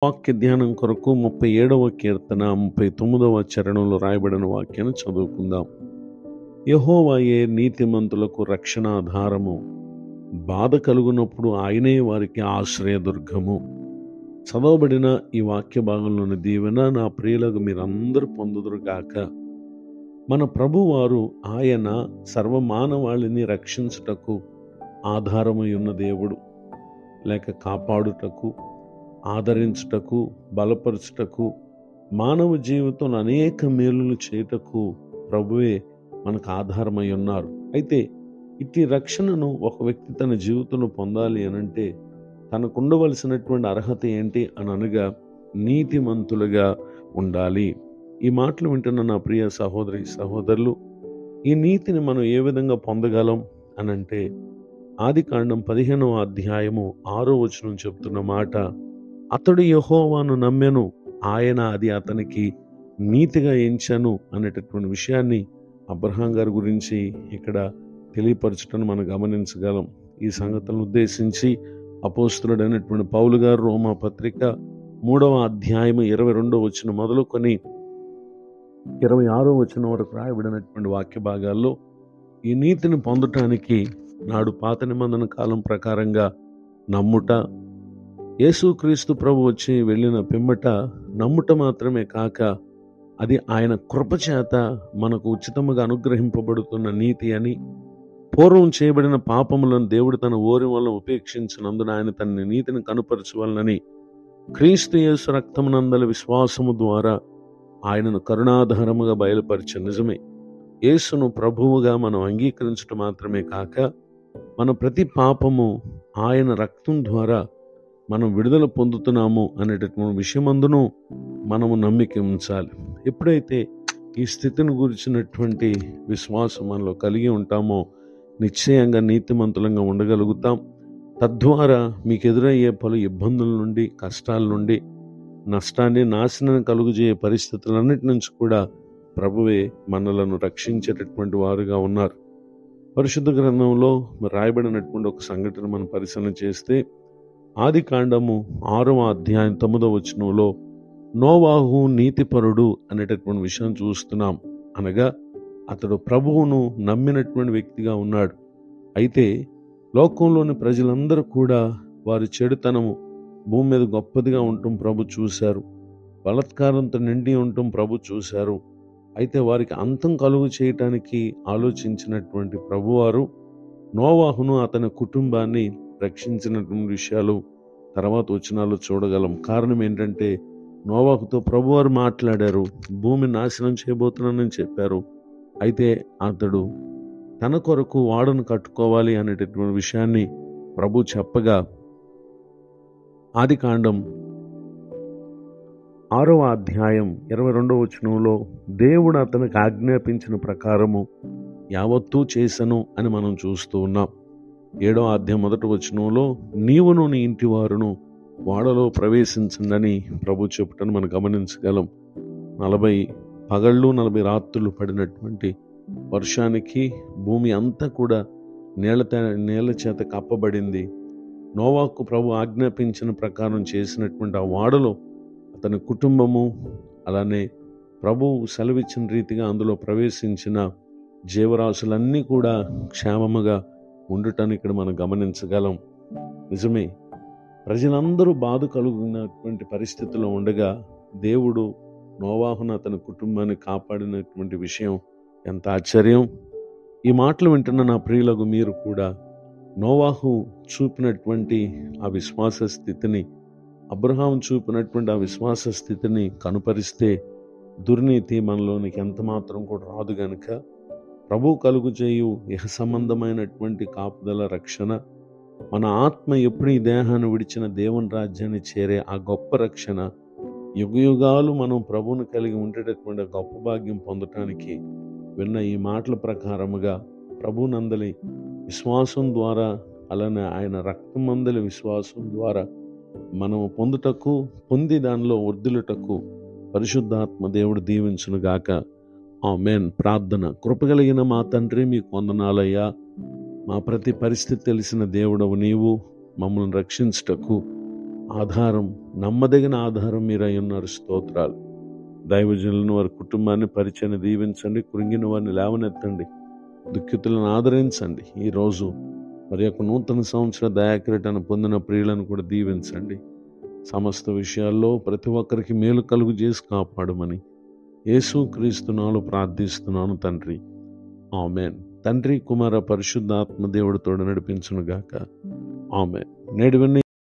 వాక్య ధ్యానం కొరకు 37వ కీర్తన 39వ చరణంలో రాయబడిన వాక్యాన్ని చదువుకుందాం. యెహోవాయే నీతిమంతులకు రక్షణాధారము, బాధ కలుగునప్పుడు ఆయనే వారికి ఆశ్రయదుర్గము. చదవబడిన ఈ వాక్య భాగంలోని దీవెన నా ప్రియులకు మీరందరూ పొందుదురుగాక. మన ప్రభువారు ఆయన సర్వమానవాళిని రక్షించుటకు ఆధారమై ఉన్న దేవుడు, లేక కాపాడుటకు, ఆదరించుటకు, బలపరచుటకు, మానవ జీవితంలో అనేక మేలులు చేయుటకు ప్రభువే మనకు ఆధారమై ఉన్నారు. అయితే ఇట్టి రక్షణను ఒక వ్యక్తి తన జీవితంలో పొందాలి అనంటే తనకు ఉండవలసినటువంటి అర్హత ఏంటి అని అనగా నీతిమంతులుగా ఉండాలి. ఈ మాటలు వింటున్న నా ప్రియ సహోదరి సహోదరులు, ఈ నీతిని మనం ఏ విధంగా పొందగలం అనంటే ఆదికాండం 15వ అధ్యాయము 6వ వచనం చెప్తున్న మాట, అతడు యెహోవాను నమ్మెను, ఆయన అది అతనికి నీతిగా ఎంచెను అనేటటువంటి విషయాన్ని అబ్రహాం గారి గురించి ఇక్కడ తెలియపరచడం మనం గమనించగలం. ఈ సంగతులను ఉద్దేశించి అపోస్తలుడైనటువంటి పౌలు గారు రోమా పత్రిక 3వ అధ్యాయము 22వ వచనం మొదలుకొని 26వ వచనం వరకు రాయబడినటువంటి వాక్య భాగాల్లో ఈ నీతిని పొందటానికి నాడు పాత నిబంధన కాలం ప్రకారంగా నమ్ముట, యేసుక్రీస్తు ప్రభు వచ్చి వెళ్ళిన పిమ్మట నమ్ముట మాత్రమే కాక అది ఆయన కృపచేత మనకు ఉచితముగా అనుగ్రహింపబడుతున్న నీతి అని, పూర్వం చేయబడిన పాపములను దేవుడు తన ఓరి వల్ల ఉపేక్షించినందున ఆయన తన నీతిని కనుపరచవలనని క్రీస్తు యేసు రక్తమునందలి విశ్వాసము ద్వారా ఆయనను కరుణాధారముగా బయలుపరిచే నిజమే. యేసును ప్రభువుగా మనం అంగీకరించడం మాత్రమే కాక మన ప్రతి పాపము ఆయన రక్తం ద్వారా మనం విడుదల పొందుతున్నాము అనేటటువంటి విషయమందును మనము నమ్మిక ఉంచాలి. ఎప్పుడైతే ఈ స్థితిని గురించినటువంటి విశ్వాసం మనలో కలిగి ఉంటామో నిశ్చయంగా నీతిమంతులంగా ఉండగలుగుతాం. తద్వారా మీకు ఎదురయ్యే పలు ఇబ్బందుల నుండి, కష్టాల నుండి, నష్టాన్ని, నాశనాన్ని కలుగజేయే పరిస్థితులన్నిటి నుంచి కూడా ప్రభువే మనలను రక్షించేటటువంటి వారుగా ఉన్నారు. పరిశుద్ధ గ్రంథంలో రాయబడినటువంటి ఒక సంఘటన మనం పరిశీలన చేస్తే ఆదికాండము 6వ అధ్యాయం 9వ వచనంలో నోవాహు నీతిపరుడు అనేటటువంటి విషయం చూస్తున్నాం. అనగా అతడు ప్రభువును నమ్మినటువంటి వ్యక్తిగా ఉన్నాడు. అయితే లోకంలోని ప్రజలందరూ కూడా వారి చెడుతనము భూమి మీద గొప్పదిగా ఉండటం ప్రభు చూశారు, బలాత్కారంతో నిండి ఉండటం ప్రభు చూశారు. అయితే వారికి అంతం కలుగు చేయటానికి ఆలోచించినటువంటి ప్రభువారు నోవాహును అతని కుటుంబాన్ని రక్షించినటువంటి విషయాలు తర్వాత వచనాల్లో చూడగలం. కారణం ఏంటంటే నోవాహుతో ప్రభువారు మాట్లాడారు, భూమి నాశనం చేయబోతున్నానని చెప్పారు. అయితే అతడు తన కొరకు వాడను కట్టుకోవాలి అనేటటువంటి విషయాన్ని ప్రభు చెప్పగా ఆదికాండం 6వ అధ్యాయం 22వ వచనంలో దేవుడు అతనికి ఆజ్ఞాపించిన ప్రకారము యావత్తూ చేసను అని మనం చూస్తూ ఉన్నాం. 7వ అధ్యాయం 1వ వచనంలో నీవును నీ ఇంటి వారును వాడలో ప్రవేశించండి ప్రభు చెప్పటను మనం గమనించగలం. 40 పగళ్ళు 40 రాత్రులు పడినటువంటి వర్షానికి భూమి అంతా కూడా నీళ్ల చేత కప్పబడింది. నోవాహుకు ప్రభు ఆజ్ఞాపించిన ప్రకారం చేసినటువంటి ఆ వాడలో అతని కుటుంబము, అలానే ప్రభు సెలవిచ్చిన రీతిగా అందులో ప్రవేశించిన జీవరాశులన్నీ కూడా క్షేమముగా ఉండటాన్ని ఇక్కడ మనం గమనించగలం. నిజమే, ప్రజలందరూ బాధ కలుగుతున్నటువంటి పరిస్థితిలో ఉండగా దేవుడు నోవాహును అతని కుటుంబాన్ని కాపాడినటువంటి విషయం ఎంత ఆశ్చర్యం. ఈ మాటలు వింటున్న నా ప్రియులకు మీరు కూడా నోవాహు చూపినటువంటి ఆ విశ్వాస స్థితిని, అబ్రహాం చూపినటువంటి ఆ విశ్వాస స్థితిని కనుపరిస్తే దుర్నీతి మనలోనికి ఎంత మాత్రం కూడా రాదు గనుక ప్రభు కలుగు చేయు ఇహ సంబంధమైనటువంటి కాపుదల, రక్షణ, మన ఆత్మ ఎప్పుడు ఈ దేహాన్ని విడిచిన దేవుని రాజ్యాన్ని చేరే ఆ గొప్ప రక్షణ, యుగయుగాలు మనం ప్రభువును కలిగి ఉండేటటువంటి గొప్ప భాగ్యం పొందటానికి విన్న ఈ మాటల ప్రకారముగా ప్రభునందలి విశ్వాసం ద్వారా, అలానే ఆయన రక్తమందలి విశ్వాసం ద్వారా మనము పొంది దానిలో వర్ధిల్లుటకు పరిశుద్ధాత్మ దేవుడు దీవించునుగాక. ఆమేన్. ప్రార్థన. కృపగలిగిన మా తండ్రి, మీకు వందనాలయ్యా. మా ప్రతి పరిస్థితి తెలిసిన దేవుడవు నీవు. మమ్మల్ని రక్షించుటకు ఆధారం, నమ్మదగిన ఆధారం మీరు అయి ఉన్నారు. స్తోత్రాలు. దైవజనులను, వారి కుటుంబాన్ని, పరిచయాన్ని దీవించండి. కృంగిన వారిని లేవనెత్తండి. దుఃఖితులను ఆదరించండి. ఈరోజు మరి యొక్క నూతన సంవత్సర దయాకిరీటాన్ని పొందిన ప్రియులను కూడా దీవించండి. సమస్త విషయాల్లో ప్రతి ఒక్కరికి మేలు కలుగు చేసి కాపాడమని యేసుక్రీస్తునామములో ప్రార్థిస్తున్నాను తండ్రి. ఆమేన్. తండ్రి, కుమార, పరిశుద్ధాత్మ దేవుడితో నడిపించునుగాక. ఆమేన్. నేడు విన్న